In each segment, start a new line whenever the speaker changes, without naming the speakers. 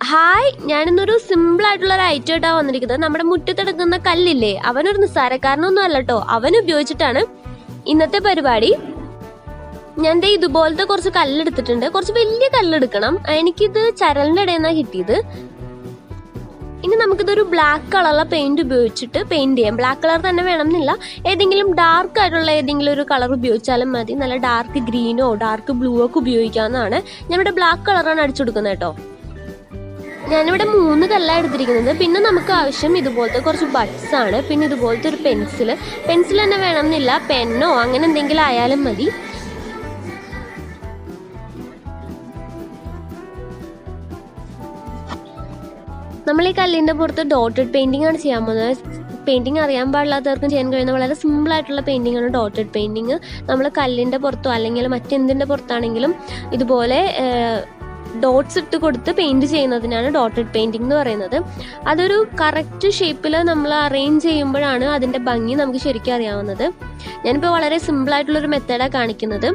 Hi, ഞാനിന്നൊരു സിമ്പിളായിട്ടുള്ളൊരു item ആയിട്ടാണ് വന്നിരിക്കുന്നത്. നമ്മുടെ മുറ്റത്തെടുക്കുന്ന കല്ലില്ലേ, അവനൊരു നിസ്സാരക്കാരനൊന്നും അല്ല കേട്ടോ. അവൻ ഉപയോഗിച്ചിട്ടാണ് ഇന്നത്തെ പരിപാടി. ഞാൻ ദേ ഇതുപോലത്തെ കുറച്ച് കല്ലെടുത്തിട്ടുണ്ട്. കുറച്ച് വലിയ കല്ലെടുക്കണം. എനിക്കിത് ചരലിൻ്റെ ഇടയിൽ നിന്നാണ് കിട്ടിയത്. ഇനി നമുക്കിതൊരു ബ്ലാക്ക് കളറുള്ള പെയിന്റ് ഉപയോഗിച്ചിട്ട് പെയിന്റ് ചെയ്യാം. ബ്ലാക്ക് കളർ തന്നെ വേണമെന്നില്ല, ഏതെങ്കിലും ഡാർക്ക് ആയിട്ടുള്ള ഏതെങ്കിലും ഒരു കളർ ഉപയോഗിച്ചാലും മതി. നല്ല ഡാർക്ക് ഗ്രീനോ ഡാർക്ക് ബ്ലൂ ഒക്കെ ഉപയോഗിക്കാവുന്നതാണ്. ഞാനിവിടെ ബ്ലാക്ക് കളറാണ് അടിച്ചു കൊടുക്കുന്നത് കേട്ടോ. ഞാനിവിടെ 3 കല്ലാണ് എടുത്തിരിക്കുന്നത്. പിന്നെ നമുക്ക് ആവശ്യം ഇതുപോലത്തെ കുറച്ച് ബഡ്സ് ആണ്. പിന്നെ ഇതുപോലത്തെ ഒരു പെൻസിൽ തന്നെ വേണമെന്നില്ല, പെന്നോ അങ്ങനെ എന്തെങ്കിലും ആയാലും മതി. നമ്മൾ ഈ കല്ലിൻ്റെ പുറത്ത് ഡോട്ടഡ് പെയിൻറ്റിംഗ് ആണ് ചെയ്യാൻ പോകുന്നത്. പെയിൻറ്റിങ് അറിയാൻ പാടില്ലാത്തവർക്കും ചെയ്യാൻ കഴിയുന്ന വളരെ സിമ്പിളായിട്ടുള്ള പെയിൻറ്റിംഗ് ആണ് ഡോട്ടഡ് പെയിൻറ്റിങ്. നമ്മൾ കല്ലിൻ്റെ പുറത്തോ അല്ലെങ്കിൽ മറ്റെന്തിൻ്റെ പുറത്താണെങ്കിലും ഇതുപോലെ ഡോട്ട്സ് ഇട്ട് കൊടുത്ത് പെയിൻറ്റ് ചെയ്യുന്നതിനാണ് ഡോട്ടഡ് പെയിൻറ്റിംഗ് എന്ന് പറയുന്നത്. അതൊരു കറക്റ്റ് ഷേപ്പിൽ നമ്മൾ അറേഞ്ച് ചെയ്യുമ്പോഴാണ് അതിൻ്റെ ഭംഗി നമുക്ക് ശരിക്കും അറിയാവുന്നത്. ഞാനിപ്പോൾ വളരെ സിമ്പിളായിട്ടുള്ളൊരു മെത്തേഡാണ് കാണിക്കുന്നത്.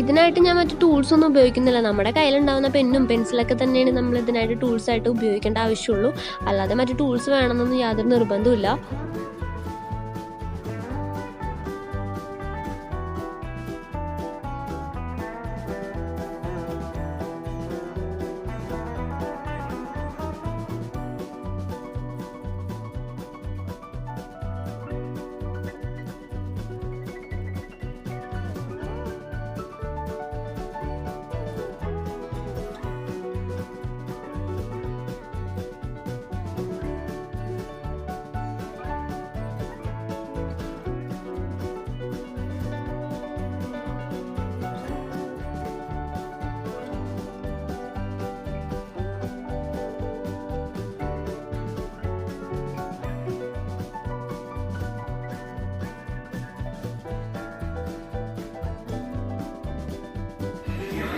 ഇതിനായിട്ട് ഞാൻ മറ്റു ടൂൾസ് ഒന്നും ഉപയോഗിക്കുന്നില്ല. നമ്മുടെ കയ്യിലുണ്ടാകുന്ന പെന്നും പെൻസിലൊക്കെ തന്നെയാണ് നമ്മൾ ഇതിനായിട്ട് ടൂൾസായിട്ട് ഉപയോഗിക്കേണ്ട ആവശ്യമുള്ളൂ. അല്ലാതെ മറ്റു ടൂൾസ് വേണമെന്നൊന്നും യാതൊരു നിർബന്ധമില്ല.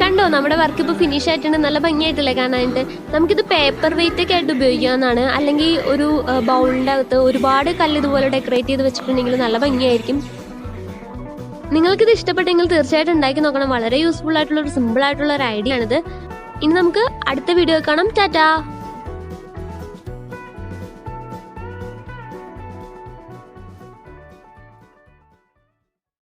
കണ്ടോ, നമ്മുടെ വർക്ക് ഇപ്പോൾ ഫിനിഷ് ആയിട്ടുണ്ട്. നല്ല ഭംഗിയായിട്ടില്ലേ കാണാനായിട്ട്. നമുക്കിത് പേപ്പർ വെയിറ്റ് ഒക്കെ ആയിട്ട് ഉപയോഗിക്കാവുന്നതാണ്. അല്ലെങ്കിൽ ഒരു ബൗളിൻ്റെ അകത്ത് ഒരുപാട് കല്ല് ഇതുപോലെ ഡെക്കറേറ്റ് ചെയ്ത് വെച്ചിട്ടുണ്ടെങ്കിൽ നല്ല ഭംഗിയായിരിക്കും. നിങ്ങൾക്കിത് ഇഷ്ടപ്പെട്ടെങ്കിൽ തീർച്ചയായിട്ടും ഉണ്ടാക്കി നോക്കണം. വളരെ യൂസ്ഫുൾ ആയിട്ടുള്ള ഒരു സിമ്പിൾ ആയിട്ടുള്ള ഒരു ഐഡിയ ആണിത്. ഇനി നമുക്ക് അടുത്ത വീഡിയോ കാണാം. ടാറ്റാ.